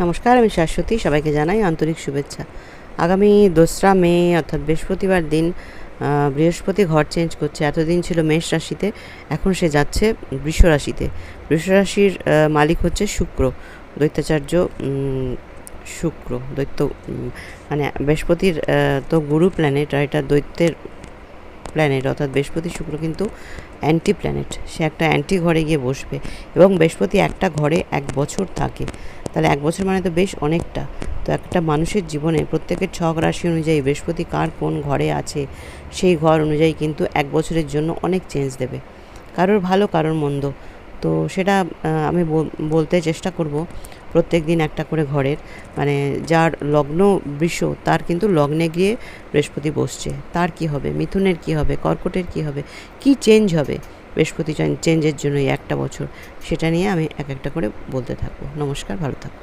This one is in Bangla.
নমস্কার, আমি শাশ্বতী। সবাইকে জানাই আন্তরিক শুভেচ্ছা। আগামী 2রা মে অর্থাৎ বৃহস্পতিবার দিন বৃহস্পতি ঘর চেঞ্জ করছে। এতদিন ছিল মেষ রাশিতে, এখন সে যাচ্ছে বৃষ রাশিতে। বৃষ রাশির মালিক হচ্ছে শুক্র, দৈত্যাচার্য শুক্র। দৈত্য মানে বৃহস্পতির তো গুরু প্ল্যানেট, আর এটা দৈত্যের প্ল্যানেট, অর্থাৎ বৃহস্পতি শুক্র কিন্তু অ্যান্টি প্ল্যানেট। সে একটা অ্যান্টি ঘরে গিয়ে বসবে এবং বৃহস্পতি একটা ঘরে 1 বছর থাকে। তাহলে 1 বছর মানে তো বেশ অনেকটা। তো একটা মানুষের জীবনে প্রত্যেকের ছক রাশি অনুযায়ী বৃহস্পতি কার কোন ঘরে আছে সেই ঘর অনুযায়ী কিন্তু 1 বছরের জন্য অনেক চেঞ্জ দেবে, কারোর ভালো কারোর মন্দ। তো সেটা আমি বলতে চেষ্টা করব। প্রত্যেক দিন একটা করে ঘরের, মানে যার লগ্ন বৃষ, তার কিন্তু লগ্নে গিয়ে বৃহস্পতি বসছে, তার কি হবে, মিথুনের কি হবে, কর্কটের কি হবে, কি চেঞ্জ হবে বৃহস্পতি চেঞ্জের জন্য এই একটা বছর, সেটা নিয়ে আমি এক একটা করে বলতে থাকবো। নমস্কার, ভালো থাকবো।